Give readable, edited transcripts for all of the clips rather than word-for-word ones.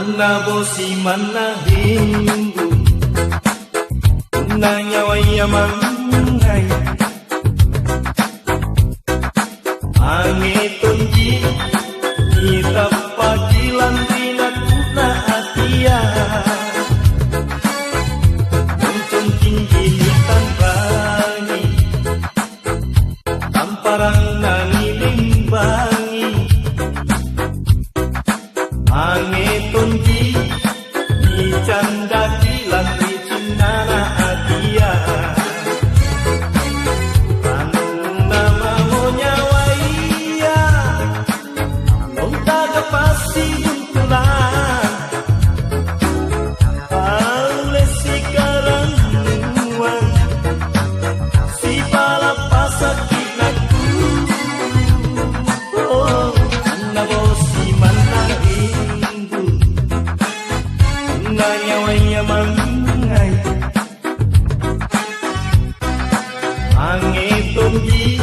Mana bosi mana rindu Nanya waya mangai Angetonji Kita pagilan rina kuna atia Muncung tinggi nitan bangi Tamparang nangiling bangi Angetonji Ni canda kilan di cinana atia Tanna mamonya waya Lontaga pasti buntulan Aule sekarang nuang Si palapasak kinaku Oh, Tanna bosi mana rindu Nanya waya mangai Angetonji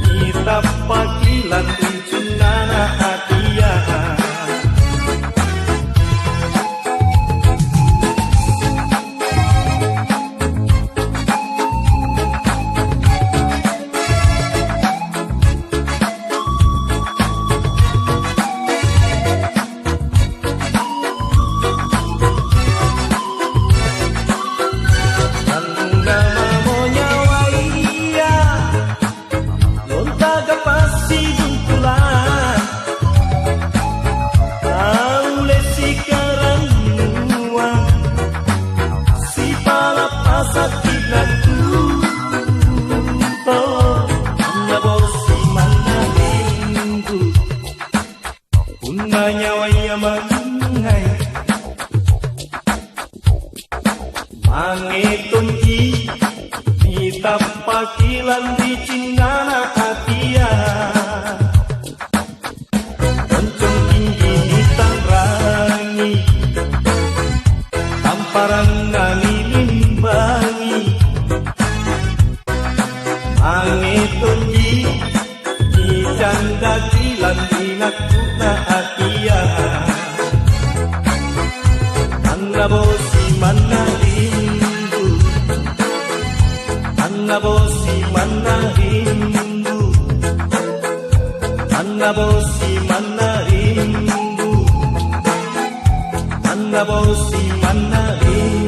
Kita pagilan tuntunana atia Tanda mamonya waya Lontaga pasti buntulan Aule sekarang nuang Si palapasak kinaku Oh, Tanna bosi mana rindu Punanya waya mangai Angetonji Kita pagilan di cinana atia Moncong tinggi nitan rangi Tamparang nangiling bangi Angetonji Di canda kilan dinakuna atia Tanna bosi mana rindu Tanna bosi mana rindu Tanna bosi mana rindu Tanna bosi mana rindu